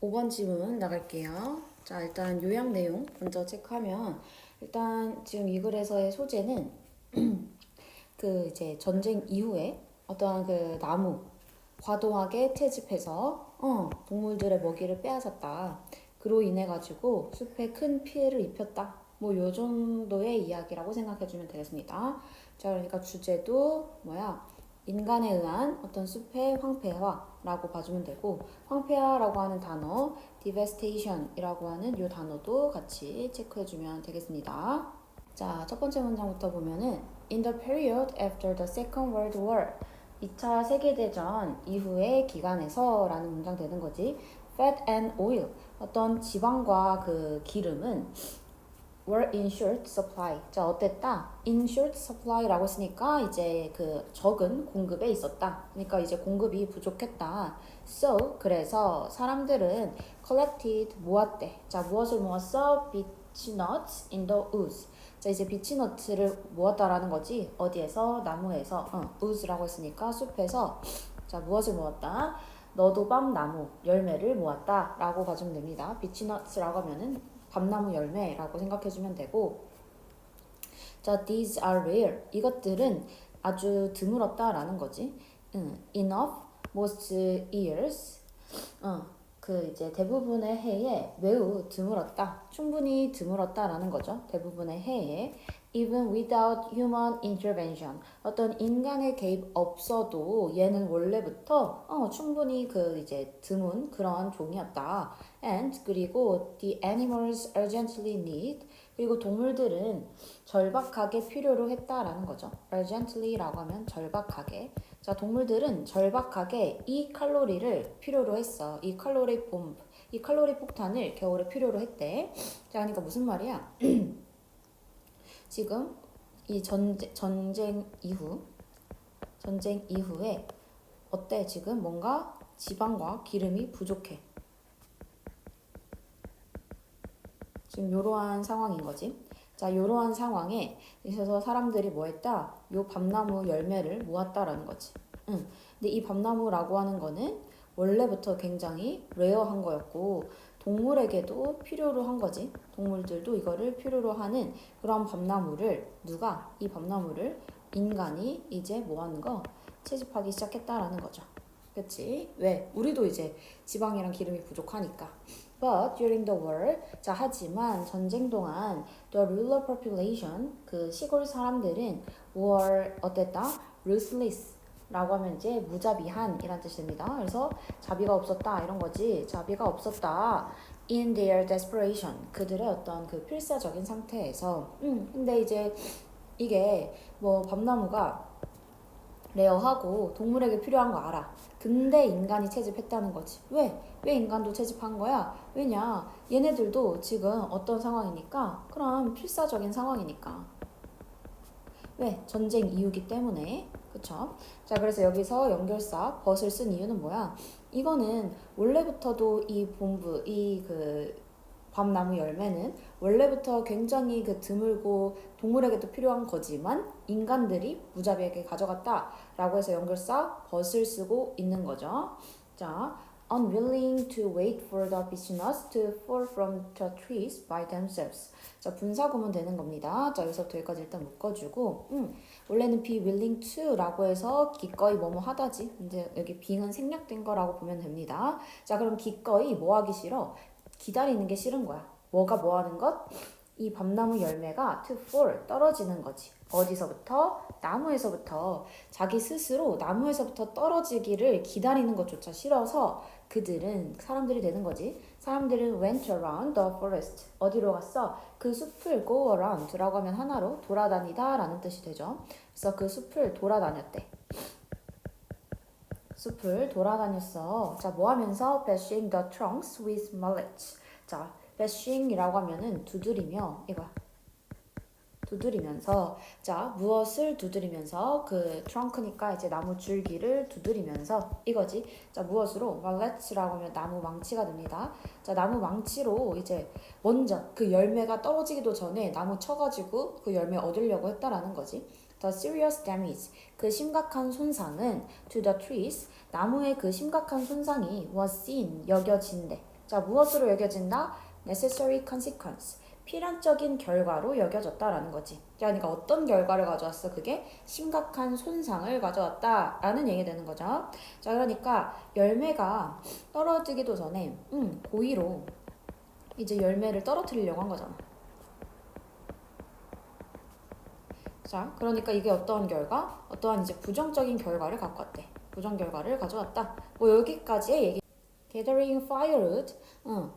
5번 지문 나갈게요. 자, 일단 요약 내용 먼저 체크하면 일단 지금 이 글에서의 소재는 그 이제 전쟁 이후에 어떠한 그 나무 과도하게 채집해서 동물들의 먹이를 빼앗았다. 그로 인해 가지고 숲에 큰 피해를 입혔다. 뭐 요 정도의 이야기라고 생각해 주면 되겠습니다. 자, 그러니까 주제도 인간에 의한 어떤 숲의 황폐화라고 봐주면 되고, 황폐화라고 하는 단어 devastation이라고 하는 요 단어도 같이 체크해주면 되겠습니다. 자, 첫 번째 문장부터 보면은 In the period after the Second World War 2차 세계대전 이후의 기간에서 라는 문장 되는 거지. Fat and oil 어떤 지방과 그 기름은 were in short supply. 자, 어땠다? in short supply라고 했으니까 이제 그 적은 공급에 있었다. 그러니까 이제 공급이 부족했다. So, 그래서 사람들은 collected, 모았대. 자, 무엇을 모았어? beechnuts in the woods. 자, 이제 비치너트를 모았다라는 거지. 어디에서? 나무에서. woods라고 했으니까 숲에서. 자, 무엇을 모았다? 너도밤 나무 열매를 모았다 라고 봐주면 됩니다. 비치너츠라고 하면은 밤나무 열매라고 생각해주면 되고, 자, these are rare. 이것들은 아주 드물었다라는 거지. enough, most years. 그 이제 대부분의 해에 매우 드물었다. 충분히 드물었다라는 거죠. 대부분의 해에. Even without human intervention. 어떤 인간의 개입 없어도 얘는 원래부터 충분히 그 이제 드문 그런 종이었다. And 그리고 the animals urgently need. 그리고 동물들은 절박하게 필요로 했다라는 거죠. urgently라고 하면 절박하게. 자, 동물들은 절박하게 이 칼로리를 필요로 했어. 이 칼로리 봄, 이 칼로리 폭탄을 겨울에 필요로 했대. 자, 그러니까 무슨 말이야? 지금 이 전쟁 이후에 어때? 지금 뭔가 지방과 기름이 부족해. 지금 이러한 상황인 거지. 자, 이러한 상황에 있어서 사람들이 뭐 했다? 요 밤나무 열매를 모았다라는 거지. 근데 이 밤나무라고 하는 거는 원래부터 굉장히 레어한 거였고 동물에게도 필요로 한 거지. 동물들도 이거를 필요로 하는 그런 밤나무를 이 밤나무를 인간이 이제 뭐 하는 거? 채집하기 시작했다라는 거죠. 그치? 왜? 우리도 이제 지방이랑 기름이 부족하니까. But during the war, 자, 하지만 전쟁 동안 the rural population, 그 시골 사람들은 were 어땠다? ruthless 라고 하면 이제 무자비한 이란 뜻이 됩니다. 그래서 자비가 없었다 이런 거지. 자비가 없었다. In their desperation, 그들의 어떤 그 필사적인 상태에서. 근데 이제 이게 뭐 밤나무가 레어하고 동물에게 필요한 거 알아. 근데 인간이 채집했다는 거지. 왜? 왜 인간도 채집한 거야? 왜냐? 얘네들도 지금 어떤 상황이니까? 그럼 필사적인 상황이니까. 왜? 전쟁 이유기 때문에. 그쵸? 자, 그래서 여기서 연결사 벗을 쓴 이유는 뭐야? 이거는 원래부터도 밤나무 열매는 원래부터 굉장히 그 드물고 동물에게도 필요한 거지만 인간들이 무자비하게 가져갔다라고 해서 연결사 벗을 쓰고 있는 거죠. 자, unwilling to wait for the beechnuts to fall from the trees by themselves. 자, 분사구문 되는 겁니다. 자, 여기서부터 여기까지 일단 묶어주고, 원래는 be willing to라고 해서 기꺼이 뭐뭐 하다지. 근데 여기 being은 생략된 거라고 보면 됩니다. 자, 그럼 기꺼이 뭐 하기 싫어? 기다리는 게 싫은 거야. 뭐가 뭐 하는 것? 이 밤나무 열매가 to fall, 떨어지는 거지. 어디서부터? 나무에서부터. 자기 스스로 나무에서부터 떨어지기를 기다리는 것조차 싫어서 사람들이 되는 거지. 사람들은 went around the forest. 어디로 갔어? 그 숲을 go around라고 하면 하나로 돌아다니다 라는 뜻이 되죠. 그래서 그 숲을 돌아다녔대. 숲을 돌아다녔어. 자, 뭐 하면서? bashing the trunks with mallets. 자, bashing이라고 하면은 두드리며, 두드리면서, 자, 무엇을 두드리면서? 그 트렁크니까 이제 나무 줄기를 두드리면서 이거지. 자, 무엇으로? mallets라고 하면 나무 망치가 됩니다. 자, 나무 망치로 이제 먼저 그 열매가 떨어지기도 전에 나무 쳐가지고 그 열매 얻으려고 했다라는 거지. The serious damage, 그 심각한 손상은 to the trees, 나무의 그 심각한 손상이 was seen, 여겨진대. 자, 무엇으로 여겨진다? necessary consequence. 필연적인 결과로 여겨졌다라는 거지. 그러니까 어떤 결과를 가져왔어? 그게 심각한 손상을 가져왔다라는 얘기 되는 거죠. 자, 그러니까 열매가 떨어지기도 전에 고의로 이제 열매를 떨어뜨리려고 한 거잖아. 자, 그러니까 이게 어떠한 결과? 어떠한 이제 부정적인 결과를 갖고 왔대. 부정 결과를 가져왔다. 뭐 여기까지의 얘기. Gathering firewood.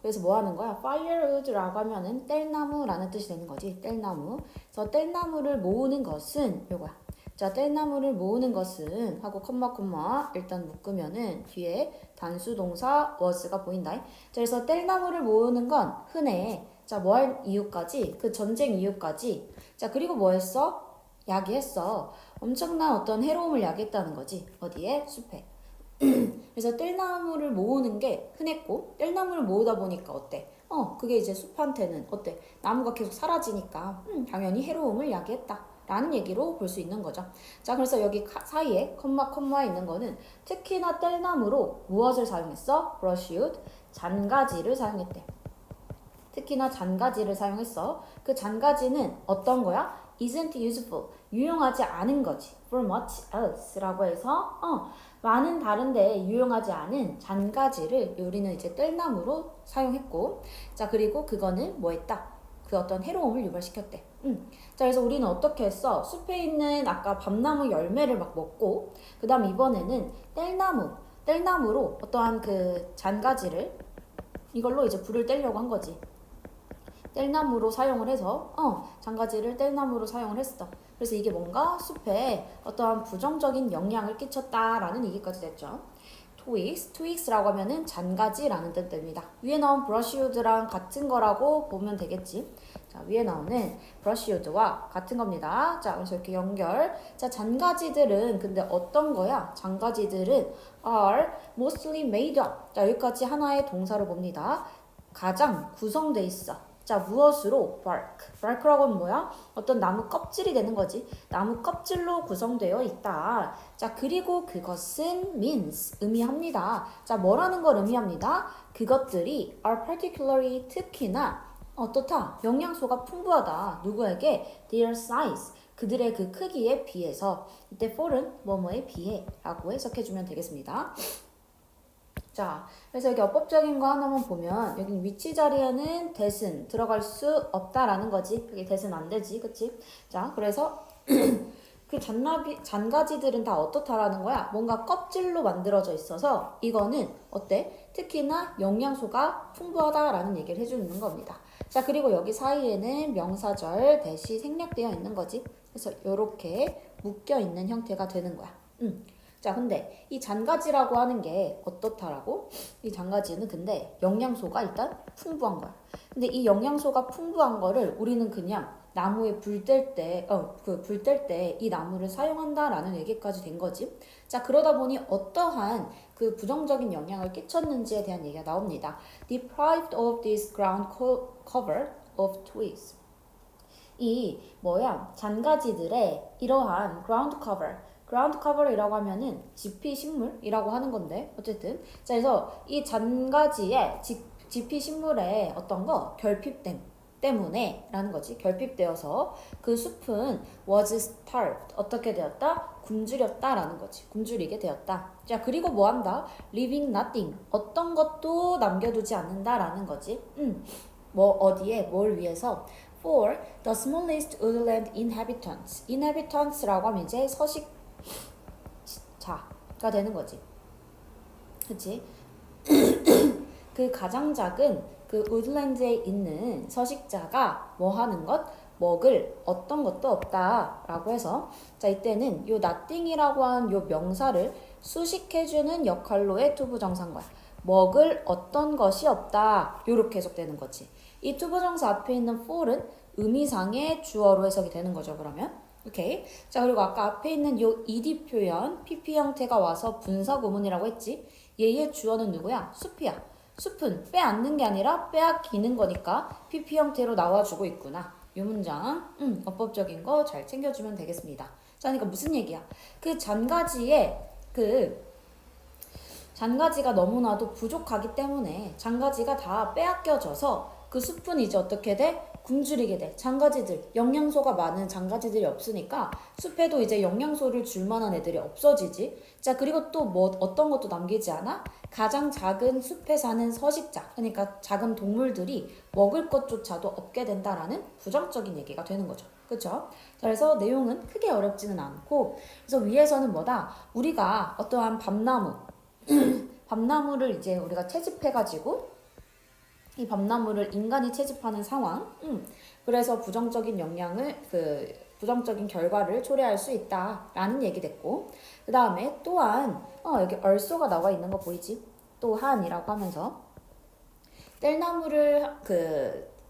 그래서 뭐 하는 거야? firewood라고 하면은 뗄나무라는 뜻이 되는 거지. 뗄나무. 그래서 뗄나무를 모으는 것은 요거야. 자, 뗄나무를 모으는 것은 하고 콤마 일단 묶으면은 뒤에 단수 동사 was가 보인다. 자, 그래서 뗄나무를 모으는 건 흔해. 자, 뭐 할 이유까지? 그 전쟁 이유까지. 자, 그리고 뭐 했어? 야기했어. 엄청난 어떤 해로움을 야기했다는 거지. 어디에? 숲에. 그래서 뗄나무를 모으는 게 흔했고 뗄나무를 모으다 보니까 어때? 그게 이제 숲한테는 어때? 나무가 계속 사라지니까 당연히 해로움을 야기했다 라는 얘기로 볼 수 있는 거죠. 자, 그래서 여기 사이에 컴마에 있는 거는 특히나 뗄나무로 무엇을 사용했어? brushwood, 잔가지를 사용했대. 특히나 잔가지를 사용했어. 그 잔가지는 어떤 거야? isn't useful, 유용하지 않은 거지. for much else라고 해서 많은 다른데 유용하지 않은 잔가지를 우리는 이제 뗄나무로 사용했고, 자, 그리고 그거는 뭐 했다? 그 어떤 해로움을 유발시켰대. 자, 그래서 우리는 어떻게 했어? 숲에 있는 아까 밤나무 열매를 막 먹고, 그 다음 이번에는 뗄나무로 어떠한 그 잔가지를 이걸로 이제 불을 떼려고 한 거지. 뗄나무로 사용을 해서 장가지를 뗄나무로 사용을 했어. 그래서 이게 뭔가 숲에 어떠한 부정적인 영향을 끼쳤다라는 얘기까지 됐죠. twigs라고 하면은 잔가지라는 뜻입니다. 위에 나온 brushwood랑 같은 거라고 보면 되겠지. 자, 위에 나오는 brushwood와 같은 겁니다. 자, 그래서 이렇게 연결. 자, 잔가지들은 근데 어떤 거야? 잔가지들은 are mostly made up. 자, 여기까지 하나의 동사를 봅니다. 가장 구성돼 있어. 자, 무엇으로? bark라고 하면 뭐야? 어떤 나무 껍질이 되는 거지. 나무 껍질로 구성되어 있다. 자, 그리고 그것은 means, 의미합니다. 자, 뭐라는 걸 의미합니다? 그것들이 are particularly, 특히나 어떻다? 영양소가 풍부하다. 누구에게? their size, 그들의 그 크기에 비해서. 이때 for은 뭐뭐에 비해 라고 해석해주면 되겠습니다. 자, 그래서 여기 어법적인 거 하나만 보면 여기 위치 자리에는 that은 들어갈 수 없다라는 거지. 여기 that은 안 되지, 그치? 자, 그래서 그 잔가지들은 다 어떻다라는 거야? 뭔가 껍질로 만들어져 있어서 이거는 어때? 특히나 영양소가 풍부하다라는 얘기를 해주는 겁니다. 자, 그리고 여기 사이에는 명사절 that이 생략되어 있는 거지. 그래서 이렇게 묶여 있는 형태가 되는 거야. 자, 근데 이 잔가지라고 하는 게 어떻다라고? 이 잔가지는 근데 영양소가 일단 풍부한 거야. 근데 이 영양소가 풍부한 거를 우리는 그냥 나무에 불 뗄 때, 불 뗄 때 이 나무를 사용한다라는 얘기까지 된 거지. 자, 그러다 보니 어떠한 그 부정적인 영향을 끼쳤는지에 대한 얘기가 나옵니다. Deprived of this ground cover of twigs. 이 잔가지들의 이러한 ground cover이라고 하면은 지피식물이라고 하는 건데 어쨌든 자, 그래서 이 잔가지의 지피식물의 어떤 거 결핍됨 때문에 라는 거지. 결핍되어서 그 숲은 was starved, 어떻게 되었다? 굶주렸다 라는 거지. 굶주리게 되었다. 자, 그리고 뭐 한다? leaving nothing, 어떤 것도 남겨두지 않는다 라는 거지. 뭐 어디에 뭘 위해서? for the smallest woodland inhabitants라고 하면 이제 서식자가 되는 거지. 그치? 그 가장 작은 그 우드랜드에 있는 서식자가 뭐 하는 것? 먹을 어떤 것도 없다라고 해서 자, 이때는 요 nothing이라고 하는 요 명사를 수식해주는 역할로의 투부정사인 거야. 먹을 어떤 것이 없다. 요렇게 해석되는 거지. 이 투부정사 앞에 있는 for은 의미상의 주어로 해석이 되는 거죠, 그러면. 오케이. 자, 그리고 아까 앞에 있는 요 ed 표현, pp 형태가 와서 분사 구문이라고 했지. 얘의 주어는 누구야? 숲이야. 숲은 빼앗는 게 아니라 빼앗기는 거니까 pp 형태로 나와주고 있구나. 이 문장, 어법적인 거 잘 챙겨주면 되겠습니다. 자, 그러니까 무슨 얘기야? 그 잔가지에 잔가지가 너무나도 부족하기 때문에 잔가지가 다 빼앗겨져서 그 숲은 이제 어떻게 돼? 굶주리게 돼. 잔가지들, 영양소가 많은 잔가지들이 없으니까 숲에도 이제 영양소를 줄 만한 애들이 없어지지. 자, 그리고 또 뭐 어떤 것도 남기지 않아? 가장 작은 숲에 사는 서식자, 그러니까 작은 동물들이 먹을 것조차도 없게 된다라는 부정적인 얘기가 되는 거죠. 그렇죠? 그래서 내용은 크게 어렵지는 않고, 그래서 위에서는 뭐다? 우리가 어떠한 밤나무를 이제 우리가 채집해가지고 이 밤나무를 인간이 채집하는 상황, 그래서 부정적인 결과를 초래할 수 있다라는 얘기 됐고, 그 다음에 또한 여기 얼쏘가 나와 있는 거 보이지? 또한이라고 하면서 뗄나무를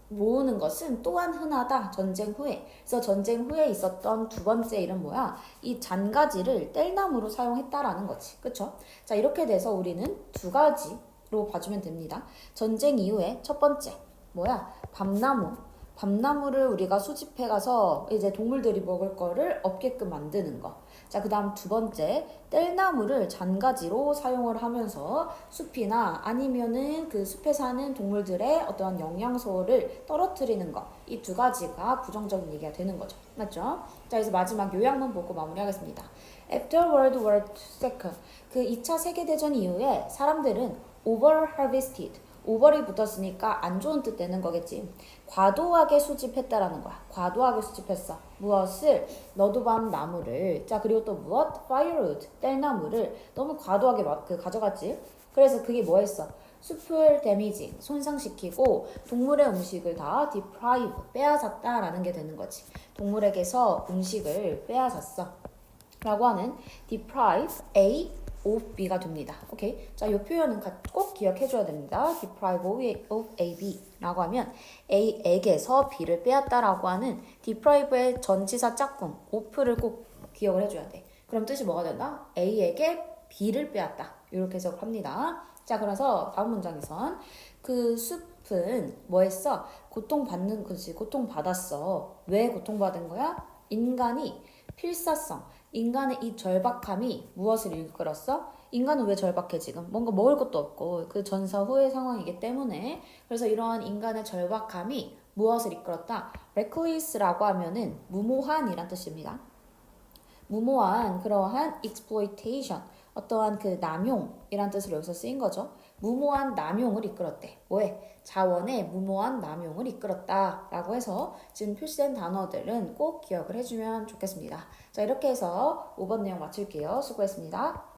모으는 것은 또한 흔하다. 전쟁 후에. 그래서 전쟁 후에 있었던 두 번째 일은 뭐야? 이 잔가지를 뗄나무로 사용했다라는 거지. 그쵸? 자, 이렇게 돼서 우리는 두 가지로 봐주면 됩니다. 전쟁 이후에 첫 번째 뭐야? 밤나무를 우리가 수집해 가서 이제 동물들이 먹을 거를 없게끔 만드는 거. 자, 그 다음 두 번째, 뗄나무를 잔가지로 사용을 하면서 숲이나 아니면은 그 숲에 사는 동물들의 어떠한 영양소를 떨어뜨리는 거. 이 두 가지가 부정적인 얘기가 되는 거죠. 맞죠? 자, 그래서 마지막 요약만 보고 마무리하겠습니다. After World War II, 그 2차 세계대전 이후에 사람들은 over-harvested, 오벌이 붙었으니까 안 좋은 뜻 되는 거겠지. 과도하게 수집했다라는 거야. 과도하게 수집했어. 무엇을? 너도밤 나무를. 자, 그리고 또 무엇? firewood, 뗄나무를 너무 과도하게 가져갔지. 그래서 그게 뭐 했어? 숲을 데미지, 손상시키고 동물의 음식을 다 deprive, 빼앗았다라는 게 되는 거지. 동물에게서 음식을 빼앗았어. 라고 하는 deprive A of B가 됩니다. 오케이. 자, 이 표현은 꼭 기억해줘야 됩니다. deprive of A, B 라고 하면 A에게서 B를 빼앗다라고 하는 deprive의 전치사 짝꿍 of를 꼭 기억을 해줘야 돼. 그럼 뜻이 뭐가 된다? A에게 B를 빼앗다. 이렇게 해석을 합니다. 자, 그래서 다음 문장에선 그 숲은 뭐 했어? 고통받았어. 왜 고통받은 거야? 인간이 필사성, 인간의 이 절박함이 무엇을 이끌었어? 인간은 왜 절박해 지금? 뭔가 먹을 것도 없고 그 전사 후의 상황이기 때문에. 그래서 이러한 인간의 절박함이 무엇을 이끌었다? reckless라고 하면은 무모한이란 뜻입니다. 무모한 그러한 exploitation, 어떠한 그 남용이란 뜻으로 여기서 쓰인 거죠. 무모한 남용을 이끌었대. 뭐해? 자원의 무모한 남용을 이끌었다 라고 해서 지금 표시된 단어들은 꼭 기억을 해주면 좋겠습니다. 자, 이렇게 해서 5번 내용 마칠게요. 수고했습니다.